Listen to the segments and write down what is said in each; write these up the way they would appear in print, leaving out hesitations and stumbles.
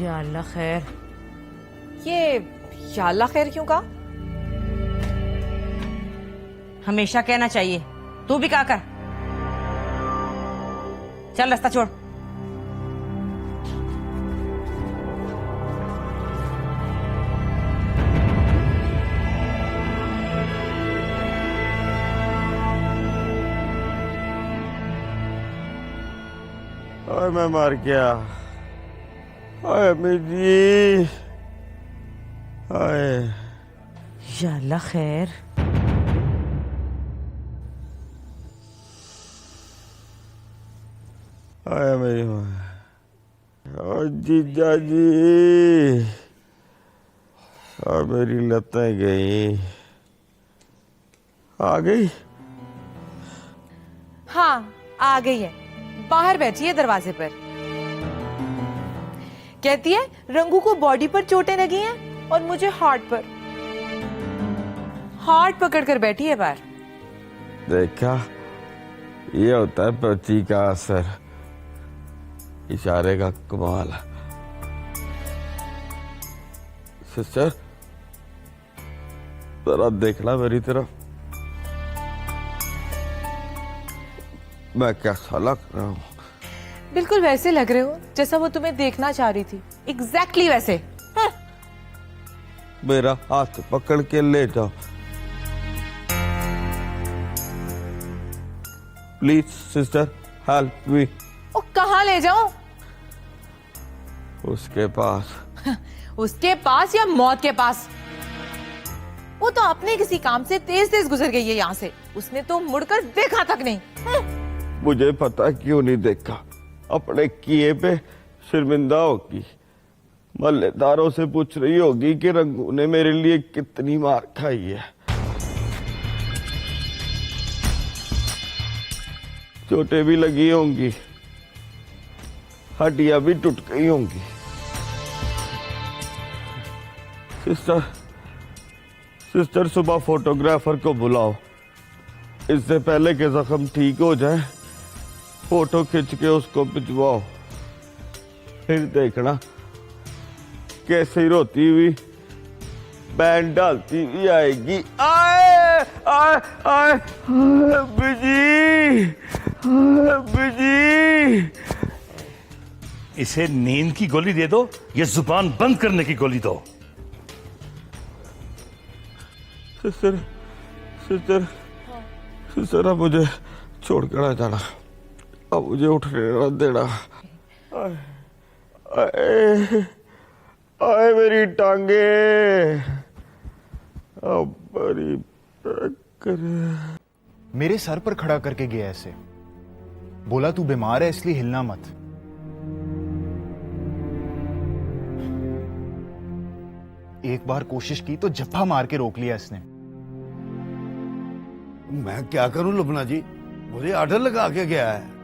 या अल्लाह खैर। ये या अल्लाह खैर क्यों कहा? हमेशा कहना चाहिए। तू भी कहा कर। चल रास्ता छोड़। और मैं मर गया। हाय मेरी, हाय। या अल्लाह खैर। हाय मेरी माँ। और जीजा जी, और मेरी लतें गई। आ गई? हाँ आ गई है, बाहर बैठी है दरवाजे पर। कहती है रंगू को बॉडी पर चोटें लगी हैं और मुझे हार्ट पर। हार्ट पकड़ कर बैठी है बाहर। देखा, ये होता है पति का असर, इशारे का कमाल। सिस्टर, जरा देखना मेरी तरफ। मैं कैसा लग रहा हूँ? बिल्कुल वैसे लग रहे हो जैसा वो तुम्हें देखना चाह रही थी। एग्जैक्टली वैसे। हाँ। मेरा हाथ पकड़ के ले जाओ प्लीज सिस्टर, हेल्प मी। ओ कहाँ ले जाऊं? उसके पास। उसके पास या मौत के पास? वो तो अपने किसी काम से तेज तेज गुजर गई है यहाँ से। उसने तो मुड़कर देखा तक नहीं। मुझे पता क्यों नहीं देखा। अपने किए पे शर्मिंदा होगी। मल्लेदारों से पूछ रही होगी कि रंगू ने मेरे लिए कितनी मार खाई है। चोटें भी लगी होंगी, हड्डियां भी टूट गई होंगी। सिस्टर सुबह फोटोग्राफर को बुलाओ। इससे पहले कि जख्म ठीक हो जाए, फोटो खींच के उसको भिजवाओ। फिर देखना कैसे रोती हुई बैंड डालती हुई आएगी। आए आए आए बिजी, बिजी। इसे नींद की गोली दे दो, ये जुबान बंद करने की गोली दो। सिस्टर, सिस्टर, सिस्टर, अब मुझे छोड़कर आ जाना। अब मुझे उठने न देना। आए, आए मेरी टांगे। अब बड़ी मेरे सर पर खड़ा करके गया ऐसे। बोला तू बीमार है इसलिए हिलना मत। एक बार कोशिश की तो जप्पा मार के रोक लिया इसने। मैं क्या करूं लुबना जी, मुझे आर्डर लगा के गया है।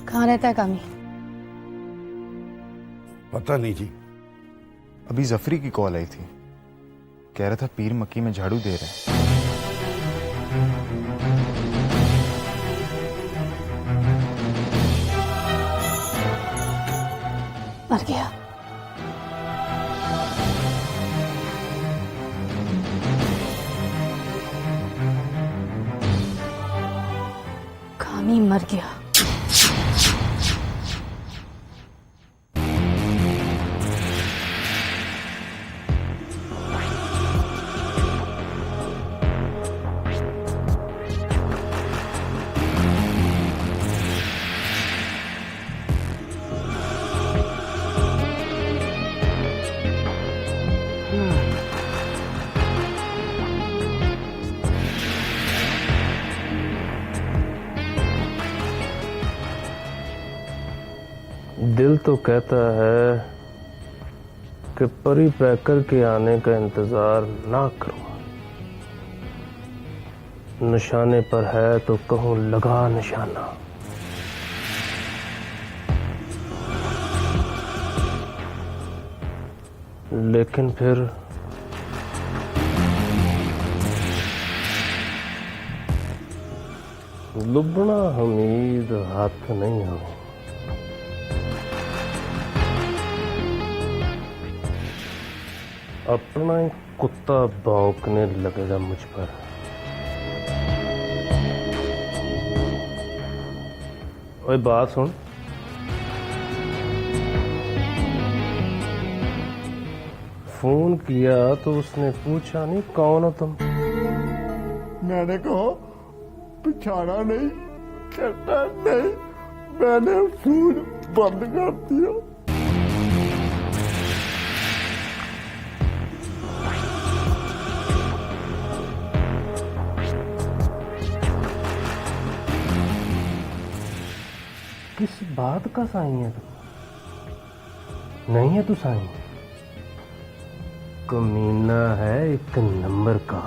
कहाँ रहता है कामी? पता नहीं जी। अभी जफरी की कॉल आई थी, कह रहा था पीर मक्की में झाड़ू दे रहा है। मर गया। कामी मर गया। दिल तो कहता है कि परी पैकर के आने का इंतजार ना करो। निशाने पर है तो कहूं लगा निशाना। लेकिन फिर लुबना हमीद हाथ नहीं हमें। अपना ही कुत्ता भौंकने लगेगा मुझ पर। ओए बात सुन, फोन किया तो उसने पूछा नहीं कौन हो तुम। मैंने कहा पिछाड़ा नहीं, करता नहीं, मैंने फोन बंद कर दिया। किस बात का साई है तू? नहीं है तू साई, कमीना है एक नंबर का।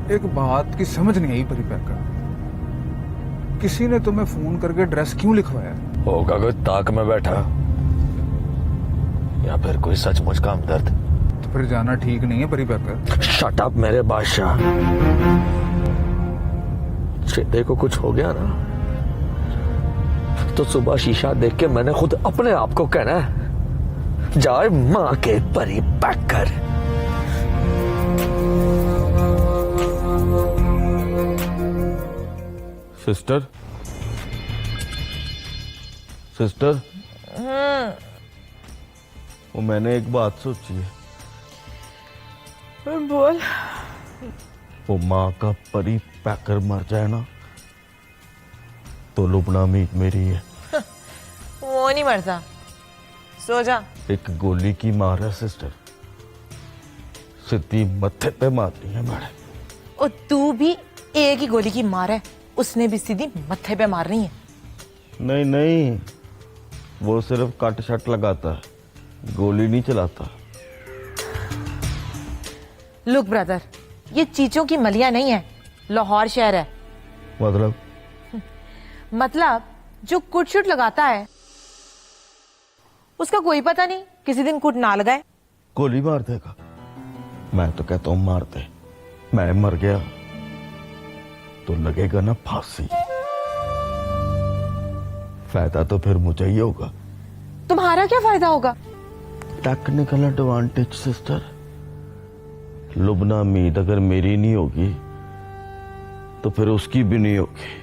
एक बात की समझ नहीं आई परिपैकर, किसी ने तुम्हें फोन करके एड्रेस क्यों लिखवाया? होगा कोई ताक में बैठा, या फिर कोई सचमुच का हमदर्द। तो फिर जाना ठीक नहीं है परिपैकर। शट अप मेरे बादशाह। चेते को कुछ हो गया ना तो सुबह शीशा देख के मैंने खुद अपने आप को कहना है, जाए मां के परिपैकर। सिस्टर, सिस्टर, वो मैंने एक बात सोची है। बोल। वो माँ का परी पैकर मर जाए ना तो लुबना मीत मेरी है। वो नहीं मरता, सो जा। एक गोली की मार है सिस्टर, सीधी मत्थे पे मारनी है मैंने। और तू भी एक ही गोली की मार है, उसने भी सीधी मत्थे पे मारनी है। नहीं नहीं, वो सिर्फ कट शट लगाता है, गोली नहीं चलाता। लुक ब्रदर, ये चीचों की मलिया नहीं है, लाहौर शहर है। मतलब जो कुट शुट लगाता है उसका कोई पता नहीं किसी दिन कुट ना लगाए। गोली मार देगा? मैं तो कहता हूं मार दे। मैं मर गया तो लगेगा ना फांसी। फायदा तो फिर मुझे ही होगा। तुम्हारा क्या फायदा होगा? Technical advantage sister. Lubna Meet अगर मेरी नहीं होगी तो फिर उसकी भी नहीं होगी।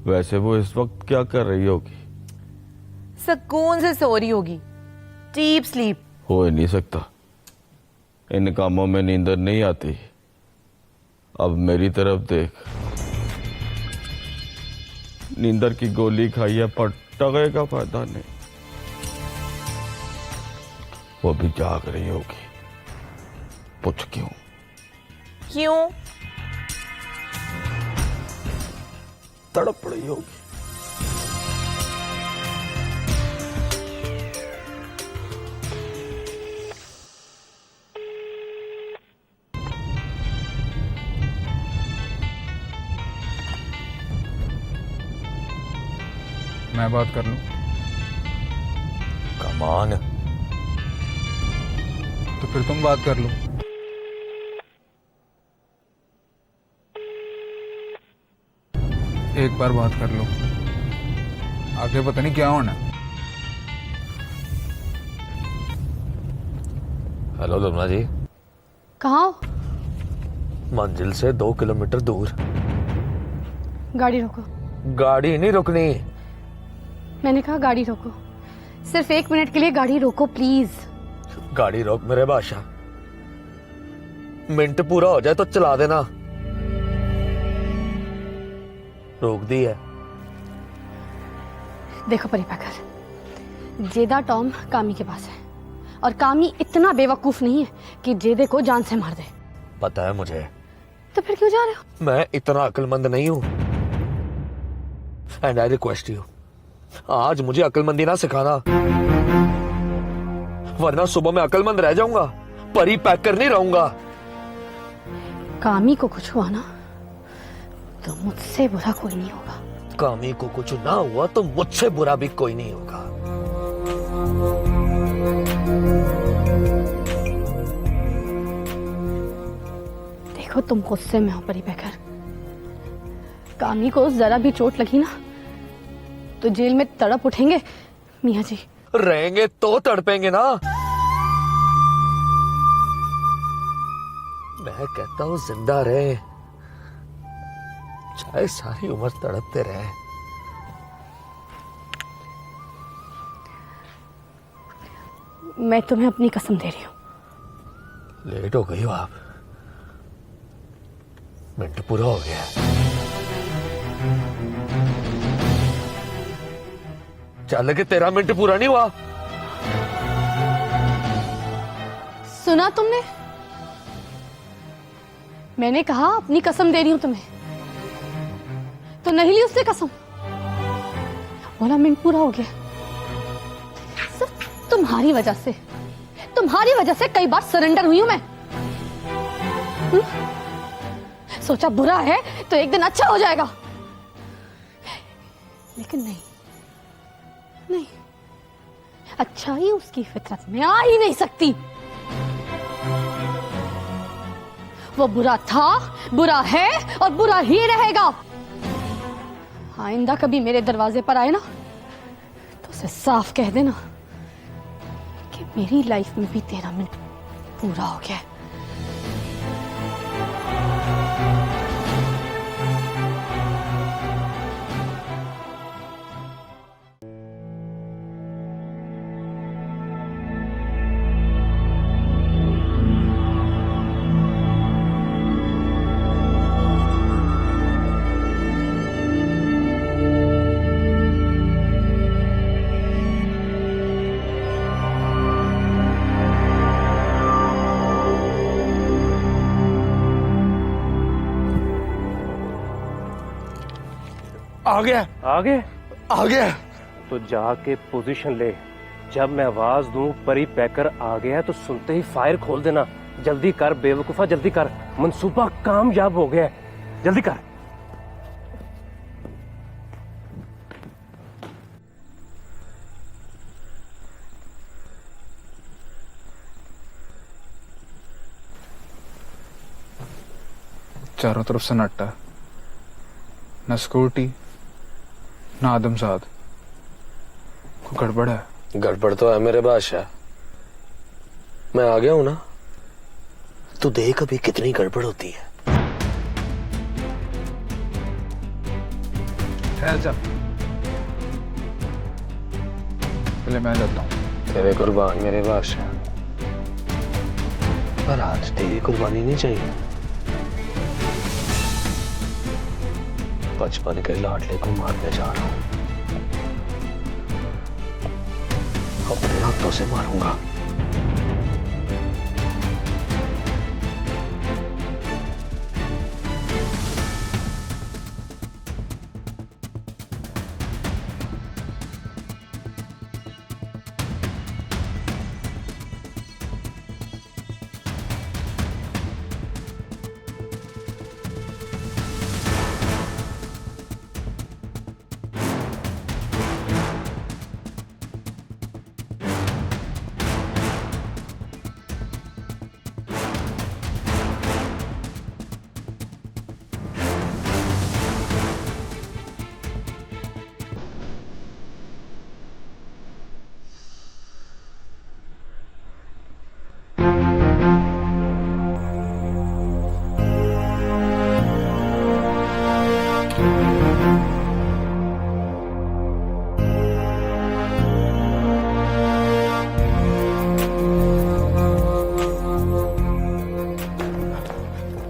वैसे वो इस वक्त क्या कर रही होगी? सुकून से सो रही होगी, डीप स्लीप। हो ही नहीं सकता, इन कामों में नींदर नहीं आती। अब मेरी तरफ देख, नींदर की गोली खाई है पर टगे का फायदा नहीं। वो भी जाग रही होगी, पूछ क्यों? क्यों? तड़प रही होगी। मैं बात कर लूं? कमान। तो फिर तुम बात कर लो। एक बार बात कर लो, आगे पता नहीं क्या होना। हेलो लुबना जी। कहाँ हो? मंजिल से 2 किलोमीटर दूर। गाड़ी रोको। गाड़ी नहीं रुकनी। मैंने कहा गाड़ी रोको, सिर्फ 1 मिनट के लिए गाड़ी रोको प्लीज। गाड़ी रोक मेरे बादशाह, मिनट पूरा हो जाए तो चला देना। रोक दी है। देखो परिपैकर, जेदा टॉम कामी के पास है और कामी इतना बेवकूफ नहीं है कि जेदे को जान से मार दे। पता है मुझे। तो फिर क्यों जा रहे हो? मैं इतना अक्लमंद नहीं हूं। एंड आई रिक्वेस्ट यू, आज मुझे अक्लमंदी ना सिखाना, वरना सुबह मैं अक्लमंद रह जाऊंगा परी पैकर नहीं रहूंगा। कामी को कुछ हुआ ना तो मुझसे बुरा कोई नहीं होगा। कामी को कुछ ना हुआ तो मुझसे बुरा भी कोई नहीं होगा। देखो तुम गुस्से में हो परी पैकर। कामी को जरा भी चोट लगी ना तो जेल में तड़प उठेंगे मियाँ जी। रहेंगे तो तड़पेंगे ना। मैं कहता हूं जिंदा रहे, चाहे सारी उम्र तड़पते रहे। मैं तुम्हें अपनी कसम दे रही हूं। लेट हो गई हो आप, मिनट पूरा हो गया। चल के 13 मिनट पूरा नहीं हुआ। सुना तुमने? मैंने कहा अपनी कसम दे रही हूं तुम्हें, तो नहीं ली उससे कसम। बोला मिनट पूरा हो गया। सिर्फ तुम्हारी वजह से कई बार सरेंडर हुई हूं मैं। सोचा बुरा है तो एक दिन अच्छा हो जाएगा, लेकिन नहीं, अच्छाई उसकी फितरत में आ ही नहीं सकती। वो बुरा था, बुरा है और बुरा ही रहेगा। आइंदा कभी मेरे दरवाजे पर आए ना तो उसे साफ कह देना कि मेरी लाइफ में भी 13 मिनट पूरा हो गया है। आ गया आ गया तो जाके पोजीशन ले। जब मैं आवाज दूं परी पैकर आ गया तो सुनते ही फायर खोल देना। जल्दी कर बेवकूफा, जल्दी कर, मंसूबा कामयाब हो गया है, जल्दी कर। चारों तरफ सन्नाटा, न सिक्योरिटी ना आदमजाद। कोई गड़बड़ है? गड़बड़ तो है मेरे बादशाह। मैं आ गया हूं ना, तू देख अभी कितनी गड़बड़ होती है। ठहर जा, पहले मैं जाता हूं। तेरे कुर्बान मेरे बादशाह, पर आज तेरी कुर्बानी नहीं चाहिए। बचपन के लाडले को मारने जा रहा हूं, अपने हाथों से मारूंगा।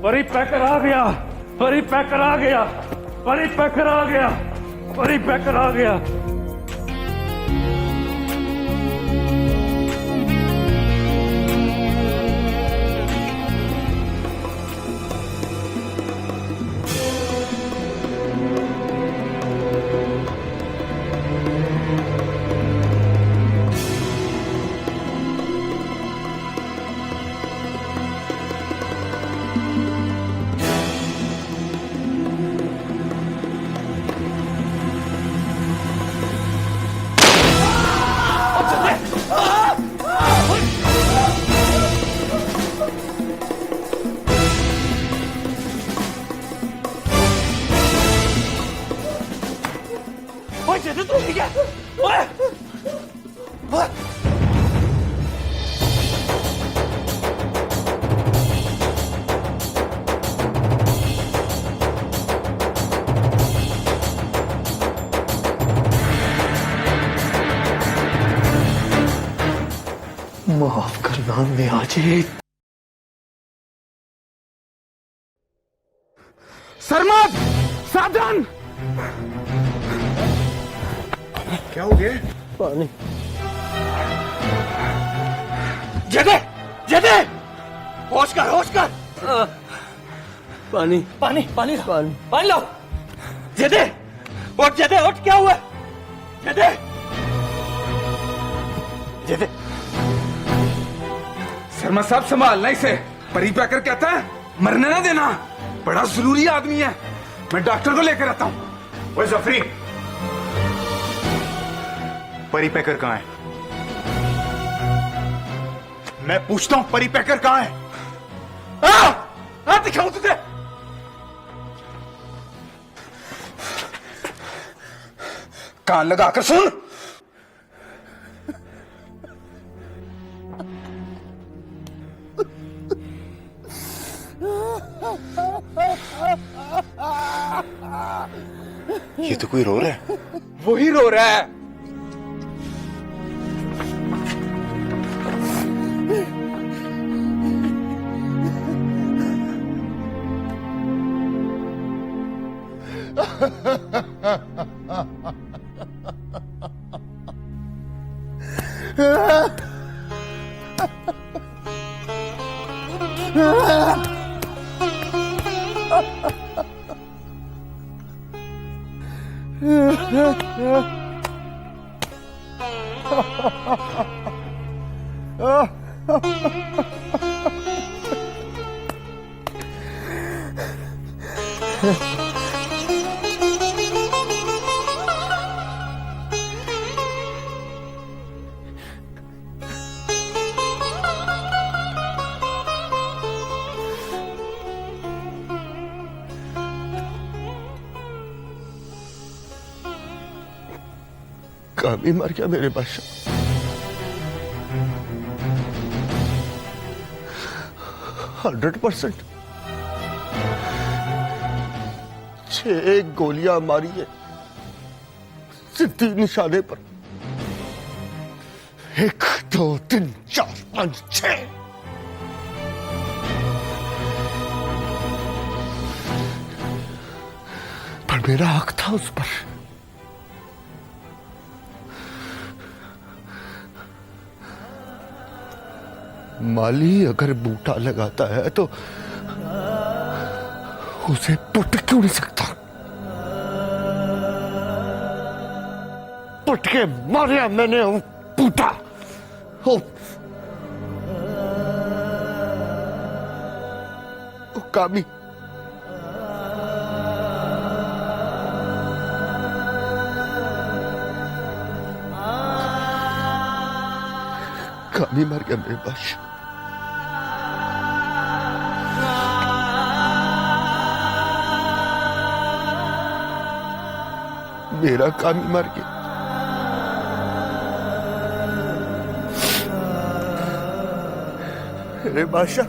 परी पैकर आ गया, परी पैकर आ गया, परी पैकर आ गया, परी पैकर आ गया। जैसे तू ठीक है ओए ओए माफ करना नियाजी सरमद सावधान। क्या हो गया? पानी जदे जदे होश कर पानी पानी पानी पानी पानी लो। जदे उठ क्या हुआ? जदे जदे शर्मा साहब संभालना इसे। परी पैकर कहता है मरने ना देना, बड़ा जरूरी आदमी है। मैं डॉक्टर को लेकर आता हूं। ओए जफरी, परी पैकर कहां है? मैं पूछता हूं परी पैकर कहां है? आ दिखाऊं तुझे। कान लगाकर सुन। ये तो कोई रो रहा है। वही रो रहा है। कामी मर गया मेरे बादशाह। 100%। 6 गोलियां मारी है सीधी निशाने पर। 1 2 3 4 5 6। पर मेरा हक था उस पर। माली अगर बूटा लगाता है तो उसे पुट क्यों नहीं सकता? पुट के मारिया मैंने वो बूटा। ओ कामी, कामी मर गया मेरे बादशाह। मेरा कामी मर गया। मेरे बादशाह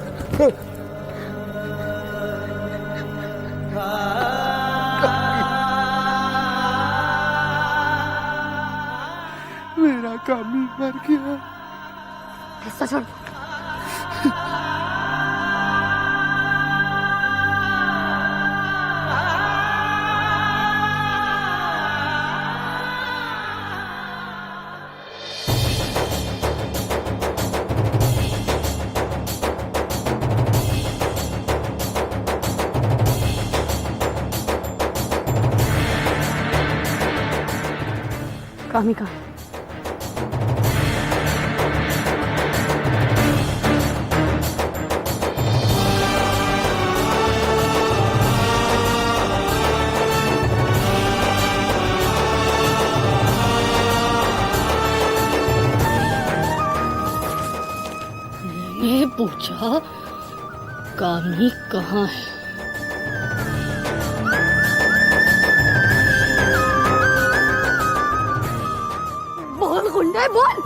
मेरा कामी मर गया। ऐसा छोड़। कामी का मैंने पूछा कामी कहाँ है? ढूंढ है बोल।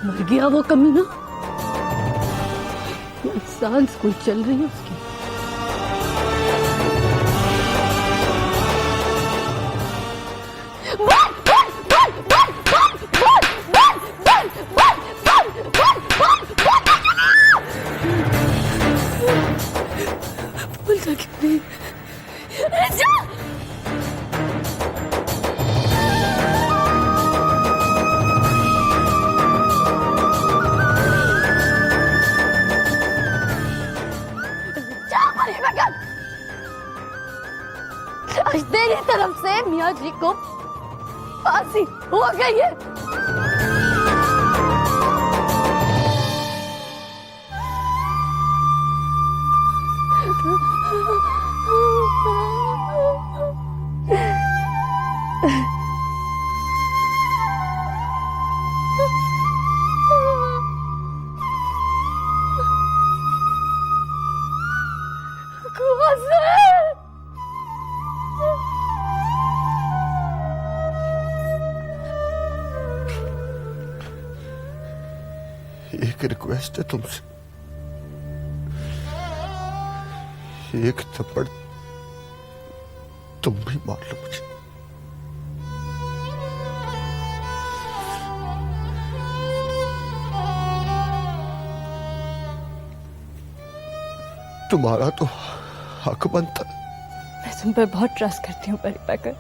मर गया वो कमीना। 1 साल स्कूल चल रही है उसकी। बोल सकती आज तेरी तरफ से मियाँ जी को फांसी हो गई है। एक रिक्वेस्ट है तुमसे, एक थप्पड़ तुम भी मार लो मुझे। तुम्हारा तो हक बनता। मैं तुम पर बहुत ट्रस्ट करती हूँ परी पैकर।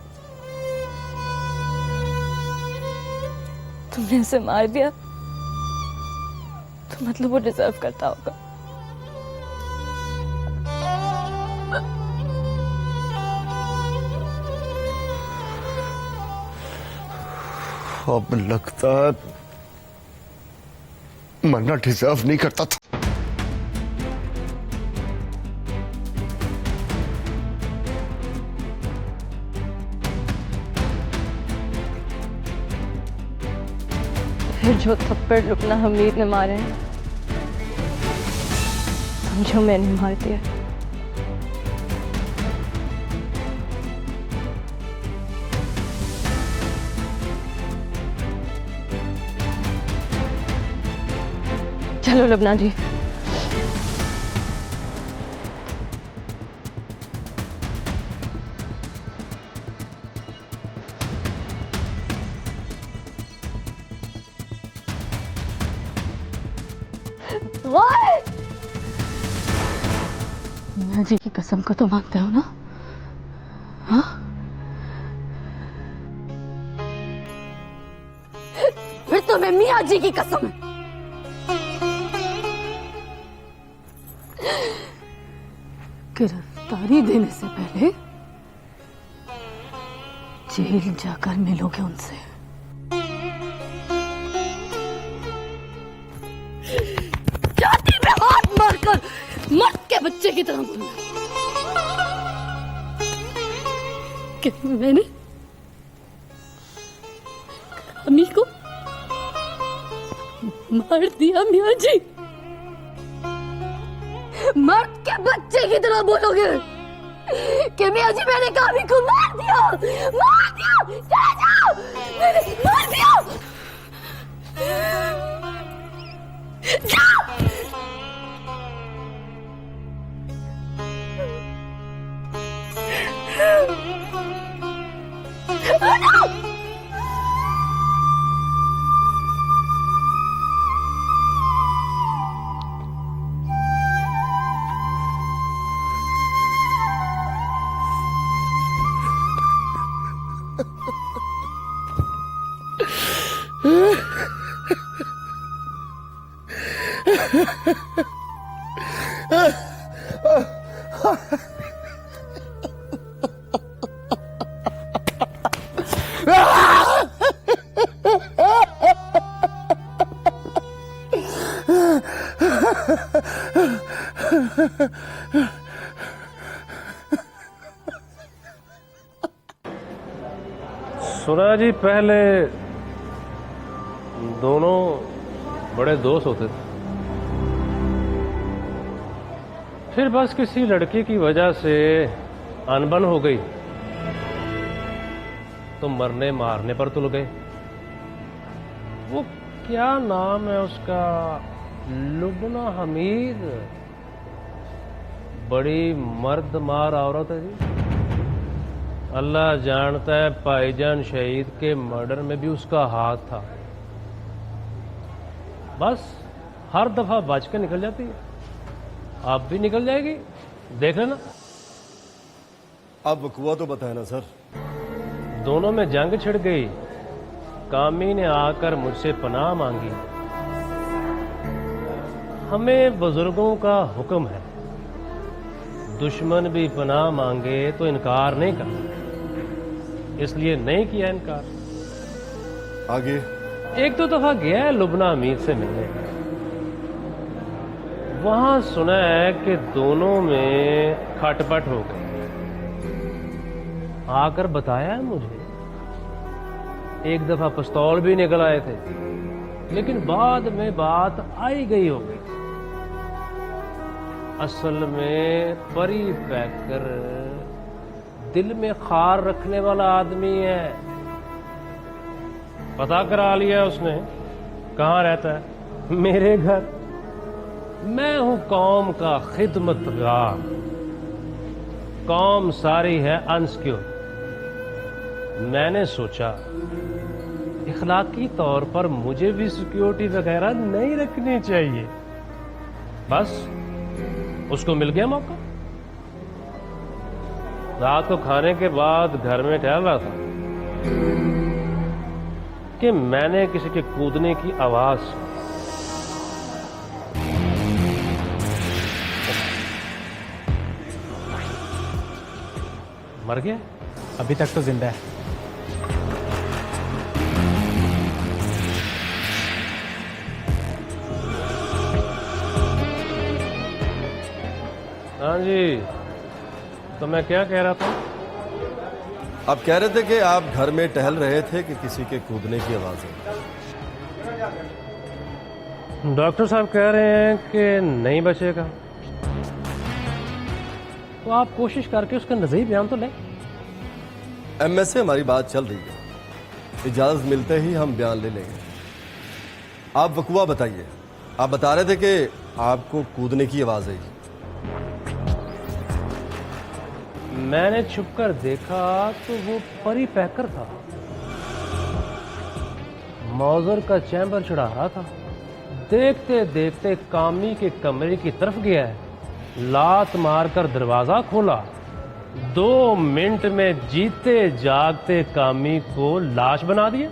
तुमने उसे मार दिया तो मतलब वो डिजर्व करता होगा। अब लगता है मरना डिजर्व नहीं करता था। फिर जो थप्पड़ लुकना हमीद ने मारे हैं, समझो मैंने मार दिया। चलो लबना जी। मियाँ जी की कसम को तो मानते हो ना? हाँ? फिर तुम्हें मियाँ जी की कसम है। गिरफ्तारी देने से पहले जेल जाकर मिलोगे उनसे। छाती में हाथ मारकर मर्द के बच्चे की तरह बोलना कि मैंने अमी को मार दिया। मियाँ जी मर्द के बच्चे की तरह बोलोगे कि मियाँ जी मैंने कामी को मार दिया, मार दिया, चले जाओ, मैंने मार दिया। जाओ। सुना जी पहले दोनों बड़े दोस्त होते थे, फिर बस किसी लड़की की वजह से अनबन हो गई तो मरने मारने पर तुल गए। वो क्या नाम है उसका, लुबना हमीद, बड़ी मर्दमार औरत है जी। अल्लाह जानता है भाईजान शहीद के मर्डर में भी उसका हाथ था। बस हर दफा बच के निकल जाती है। आप भी निकल जाएगी, देख लेना। आप वकुआ तो बताए ना सर। दोनों में जंग छिड़ गई। कामी ने आकर मुझसे पनाह मांगी। हमें बुजुर्गों का हुक्म है, दुश्मन भी पनाह मांगे तो इनकार नहीं करना, इसलिए नहीं किया इनकार। आगे एक दो दफा गया है लुबना हमीद से मिलने। वहां सुना है कि दोनों में खटपट हो गई। आकर बताया है मुझे, एक दफा पिस्तौल भी निकल आए थे, लेकिन बाद में बात आई गई होगी। असल में परी पैकर दिल में खार रखने वाला आदमी है। पता करा लिया उसने कहाँ रहता है। मेरे घर। मैं हूं कौम का खिदमतगार। कौम सारी है अनसिक्योर। मैंने सोचा इखलाकी तौर पर मुझे भी सिक्योरिटी वगैरह नहीं रखनी चाहिए। बस उसको मिल गया मौका। रात को खाने के बाद घर में टहल रहा था कि मैंने किसी के कूदने की आवाज सुनी। मर गया? अभी तक तो जिंदा है। हाँ जी, तो मैं क्या कह रहा था? आप कह रहे थे कि आप घर में टहल रहे थे कि किसी के कूदने की आवाज है। डॉक्टर साहब कह रहे हैं कि नहीं बचेगा, तो आप कोशिश करके उसका नज़री बयान तो लें। एमएस से हमारी बात चल रही है, इजाजत मिलते ही हम बयान ले लेंगे। आप वकुआ बताइए। आप बता रहे थे कि आपको कूदने की आवाज आई। मैंने छुपकर देखा तो वो परी पैकर था। मौजर का चैम्बर चढ़ा रहा था। देखते देखते कामी के कमरे की तरफ गया है, लात मारकर दरवाजा खोला। 2 मिनट में जीते जागते कामी को लाश बना दिया।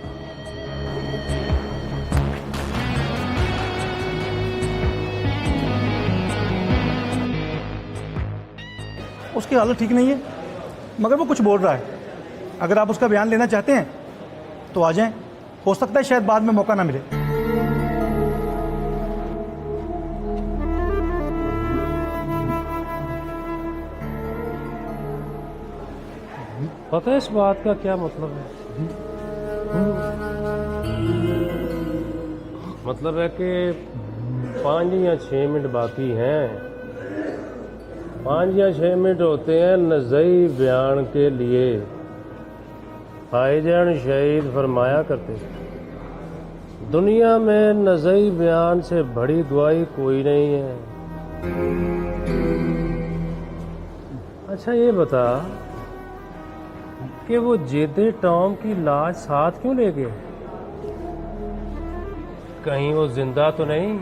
उसकी हालत ठीक नहीं है, मगर वो कुछ बोल रहा है। अगर आप उसका बयान लेना चाहते हैं तो आ जाएं। हो सकता है शायद बाद में मौका ना मिले। पता है इस बात का क्या मतलब है? मतलब है कि 5 या 6 मिनट बाकी हैं। 5 या 6 मिनट होते हैं नज़ई बयान के लिए। भाईजान शहीद फरमाया करते थे, दुनिया में नज़ई बयान से बड़ी दुआई कोई नहीं है। अच्छा ये बता कि वो जेदे टॉम की लाश साथ क्यों ले गए? कहीं वो जिंदा तो नहीं?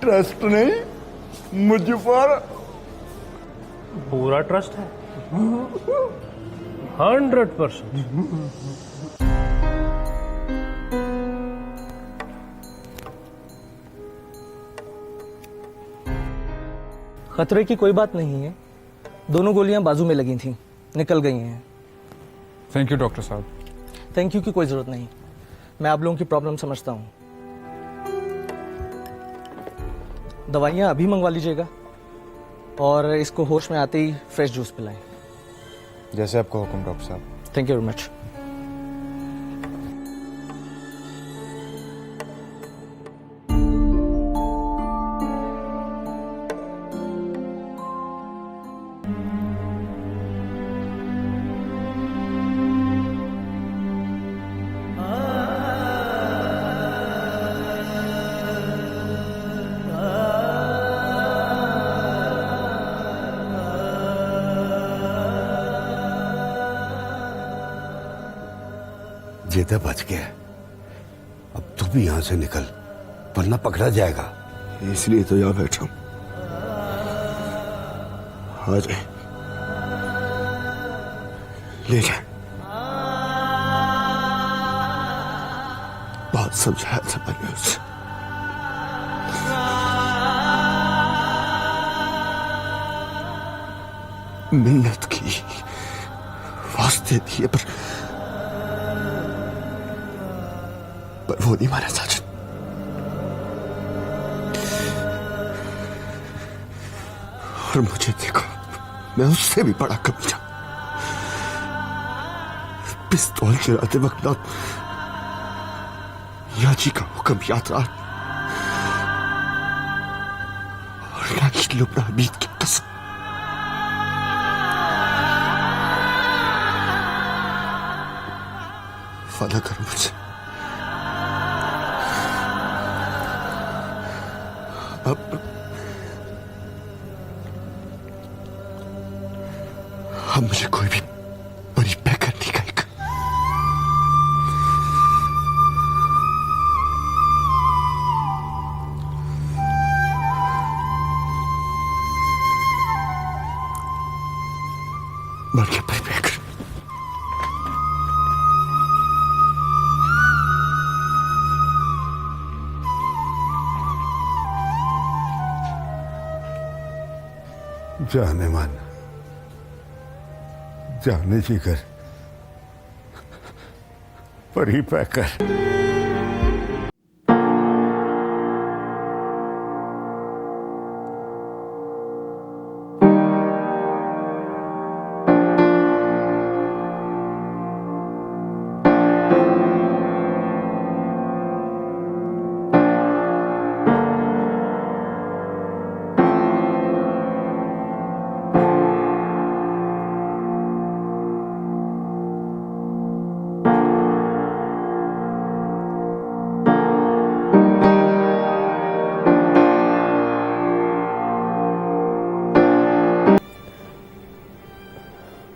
ट्रस्ट नहीं मुझ पर? पूरा ट्रस्ट है, 100%। खतरे की कोई बात नहीं है। दोनों गोलियां बाजू में लगी थीं, निकल गई हैं। थैंक यू डॉक्टर साहब। थैंक यू की कोई जरूरत नहीं। मैं आप लोगों की प्रॉब्लम समझता हूँ। दवाइयाँ अभी मंगवा लीजिएगा और इसको होश में आते ही फ्रेश जूस पिलाएं। जैसे आपका हुक्म डॉक्टर साहब। Thank you very much. जेता बच गया। अब तू भी यहां से निकल, वरना पकड़ा जाएगा। इसलिए तो यहाँ बैठा हूं। आ जाए, ले जाए। बहुत समझाया था मैंने उसे। मिन्नत की, वास्ते दिए, पर वो नहीं माना साजन। और मुझे देखो, मैं उससे भी बड़ा कमीना। पिस्तौल चलाते वक्त ना याची का हुक्म याद रहा, और ना कि लुबना हमीद की कसम। वादा करो मुझसे, अब मुझे कोई भी बड़ी पैकर नहीं कहेगा। मर गया बड़ी पैकर। जाने मन, जाने जिगर, परी पैकर।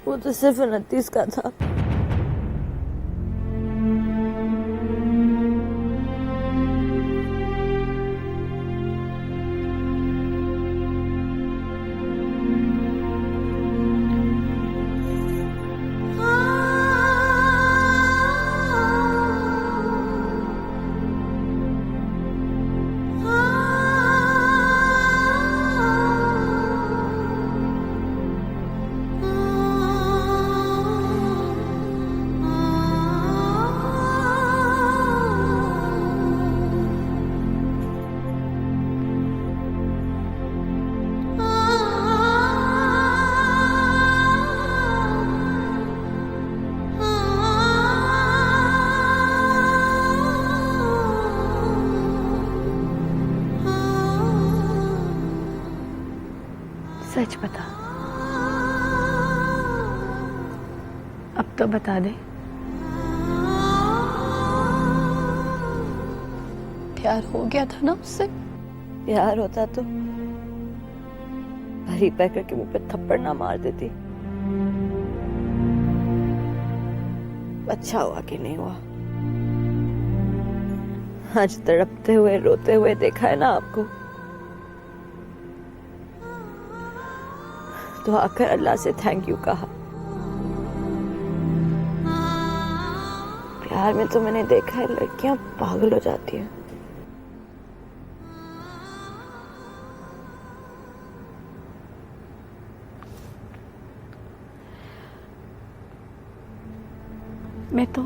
वो तो सिर्फ 29 का था। सच बता, अब तो बता दे। प्यार हो गया था ना उससे? प्यार होता तो परी पैकर के मुंह पे थप्पड़ ना मार देती। अच्छा हुआ कि नहीं हुआ। आज तड़पते हुए रोते हुए देखा है ना आपको, तो आकर अल्लाह से थैंक यू कहा। प्यार में तो मैंने देखा है लड़कियां पागल हो जाती हैं। मैं तो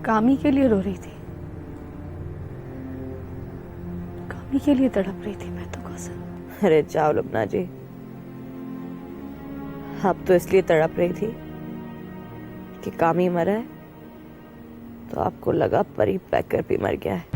कामी के लिए रो रही थी, कामी के लिए तड़प रही थी मैं तो कसम। अरे जाओ लुबना जी, आप तो इसलिए तड़प रही थी कि कामी मरा है, तो आपको लगा परी पैकर भी मर गया है।